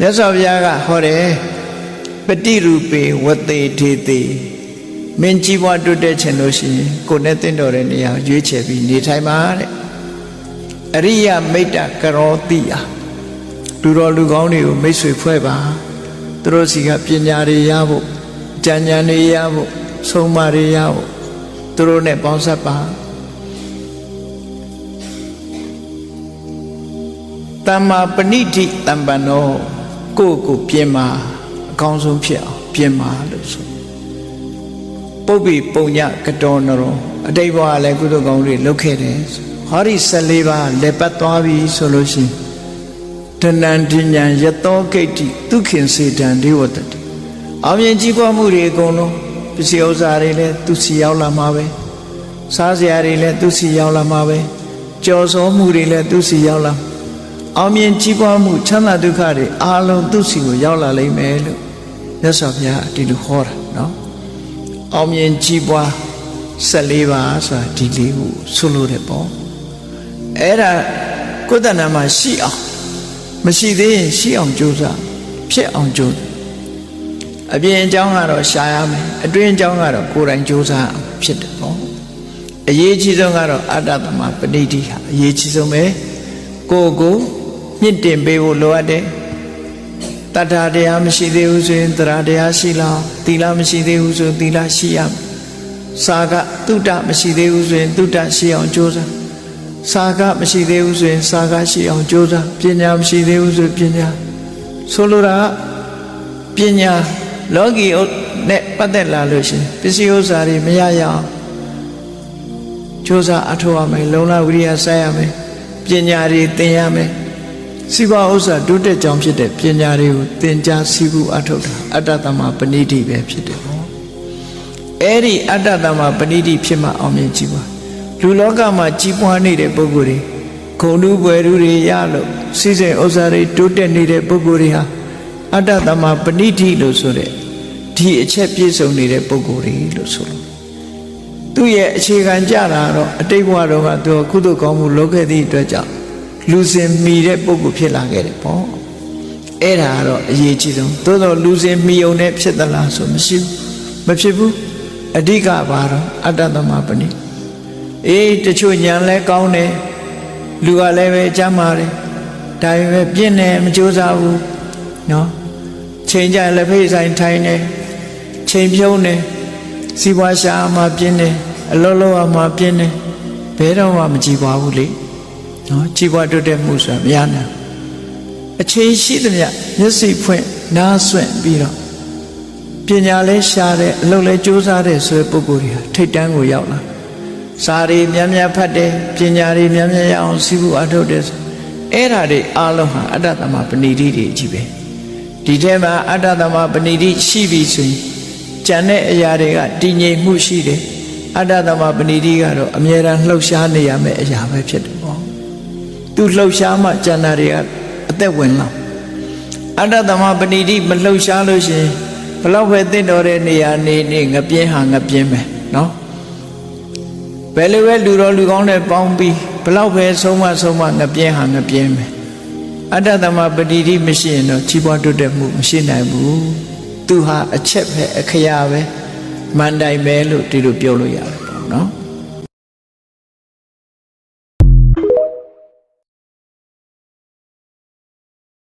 မြတ်စွာဘုရားကဟောတယ်ပฏิရူပေဝတေထေတိမင်းကြီးပွားတိုးတက်ခြင်းလို့ရှိရင်ကိုယ်နဲ့တင့်တော်တဲ့နေရာရွေးချယ်ပြီးနေထိုင်ပါတဲ့အရိယမိတ္တကရောတိယလူတော်လူကောင်းတွေကိုမိတ်ဆွေဖွဲ့ပါသူတို့စီကပညာတွေရဖို့ဉာဏ်တွေရဖို့ဆုံးမတွေရဖို့သူတို့နဲ့ပေါင်းစပ်ပါတမ္မာပဏိတိတမ္ပန္နောကိုပြင်မာအကောင်းဆုံးဖြစ်အောင်ပြင်မာလို့ဆိုပုပ္ပိပုံညကတောနရောအတိတ်ဘဝလည်းကုသိုလ်ကောင်းတွေလုပ်ခဲ့တယ်ဟောဒီ14ပါးလက်ပတ်သွားပြီဆိုလို့ရှိရင်တဏ္ဍဉ္ဉံယတောဂိတ္တိဒုက္ခင်စေတံဒေဝတတိအောင်မြင်ကြီးပွားမှုတွေအကုန်လုံးပစ္စည်းဥစ္စာတွေလည်းသူစီရောက်လာမှာပဲစားစရာတွေလည်းသူစီရောက်လာမှာပဲကြော်စောမှုတွေလည်းသူစီရောက်လာအောင်မြင်ကြီးပွားမှုချမ်းသာဒုက္ခတွေအားလုံးသူစီကိုရောက်လာလိမ့်မယ်လို့မြတ်စွာဘုရားဒီလိုဟောတာနော်အောင်မြင်ကြီးပွား14ပါးဆိုတာဒီလေးကိုဆိုလို့တယ်ပေါ့အဲ့ဒါကိုယ်တဏ္ဍာမှာရှိအောင်မရှိသေးရင်ရှိအောင်ကြိုးစားဖြစ်အောင်ကြိုးအပြင်အကြောင်းကတော့ရှားရမယ်အတွင်းအကြောင်းကတော့ကိုယ်တိုင်ကြိုးစားဖြစ်တယ်ပေါ့အရေးကြီးဆုံးကတော့အတ္တသမပဏိတိဟာအရေးကြီးဆုံးပဲကိုမြင့်တင်ပေးဖို့လိုအပ်တယ်တတ္ထာတရားမရှိသေးဘူးဆိုရင်တရားတရားရှိလောက်သီလမရှိသေးဘူးဆိုရင်သီလရှိရမယ်စာကတုဒ္ဒမရှိသေးဘူးဆိုရင်တုဒ္ဒရှိအောင်ကြိုးစားစာကမရှိသေးဘူးဆိုရင်စာကရှိအောင်ကြိုးစားပညာမရှိသေးဘူးဆိုပညာဆိုလိုတာပညာလောကီနဲ့ပတ်သက်လာလို့ရှိရင်ပစ္စည်းဥစ္စာတွေမရရအောင်ကြိုးစားအထောက်အမယ်လုံလဝိရိယစိုက်ရမယ်ပညာတွေသင်ရမယ်စီးပွားဥစ္စာတိုးတက်ကြောင်းဖြစ်တဲ့ပညာတွေကိုသင်ကြားစီးပူးအထောက်တာအတ္တသမပဏိတိပဲဖြစ်တယ်ပေါ့အဲ့ဒီအတ္တသမပဏိတိဖြစ်မှအောင်မြင်ကြီးပွားလူလောကမှာကြီးပွားနေတဲ့ပုဂ္ဂိုလ်တွေဂုဏ်တူပွယ်တူတွေရလို့စီးစိမ်ဥစ္စာတွေတိုးတက်နေတဲ့ပုဂ္ဂိုလ်တွေဟာအတ္တသမပဏိတိလို့ဆိုတဲ့ဒီအချက်ပြည့်စုံနေတဲ့ပုဂ္ဂိုလ်တွေလို့ဆိုလို့သူ့ရဲ့အခြေခံကြတာတော့အတိတ်ဘဝတော့ကသူကုသိုလ်ကောင်းမှုလုပ်ခဲ့သည့်အတွက်ကြောင့်လူစင်မီတဲ့ပုဂ္ဂိုလ်ဖြစ်လာခဲ့တယ်ပေါ့အဲ့ဒါကတော့အရေးကြီးဆုံးသို့တော့လူစင်မီုံနဲ့ဖြစ်သလားဆိုမရှိဘူးမဖြစ်ဘူးအဓိကဘာတော့အတ္တသမပဏိတချို့ဉာဏ်လဲကောင်းတယ်လူကလည်းပဲကျမ်းပါတယ်ဒါပေမဲ့ပြင်းတယ်မကြိုးစားဘူးနော်ချိန်ကြလက်ဖိတ်ဆိုင်ထိုင်တယ်ချိန်ဖြုံးတယ်စီးပွားရှာမှပြင်းတယ်အလုံးလုံးမှပြင်းတယ်ဘယ်တော့မှမကြည်ပါဘူးလေနော်ကြည်ပွားတိုးတက်မှုဆိုတာမရနိုင်အချိန်ရှိသမျှမျက်စိဖွင့်နားဆွင့်ပြီးတော့ပညာလဲရှားတယ်အလုံးလဲကြိုးစားတယ်ဆိုတဲ့ပုဂ္ဂိုလ်တွေဟာထိတ်တန်းကိုရောက်လာစာတွေများများဖတ်တယ်ပညာတွေများများရအောင်စီးပူးအထောက်တယ်အဲ့ဓာတွေအားလုံးဟာအတ္တသမပဏိတိတွေကြီးပဲဒီထဲမှာအတ္တသမပဏိတိရှိပြီဆိုရင်ကျန်တဲ့အရာတွေကတည်ငြိမ်မှုရှိတယ်အတ္တသမပဏိတိကတော့အမြဲတမ်းလှုပ်ရှားနေရမယ့်အရာပဲဖြစ်တယ်ပေါ့သူလှုပ်ရှားမှကျန်တာတွေကအသက်ဝင်လာအတ္တသမပဏိတိမလှုပ်ရှားလို့ရှိရင်ဘလောက်ပဲတင့်တော်တဲ့နေရာနေငပြင်းဟာငပြင်းပဲနော်ဘယ်လိုပဲလူတော်လူကောင်းနဲ့ပေါင်းပြီးဘလောက်ပဲဆုံးမငပြင်းဟာငပြင်းပဲအတ္တသမပဏိတိမရှိရင်တော့ကြီးပွားတိုးတက်မှုမရှိနိုင်ဘူးသူဟာအချက်ပဲအခရာပဲမန်တိုင်ပဲလို့ဒီလိုပြောလို့ရတယ်ပေါ့နော်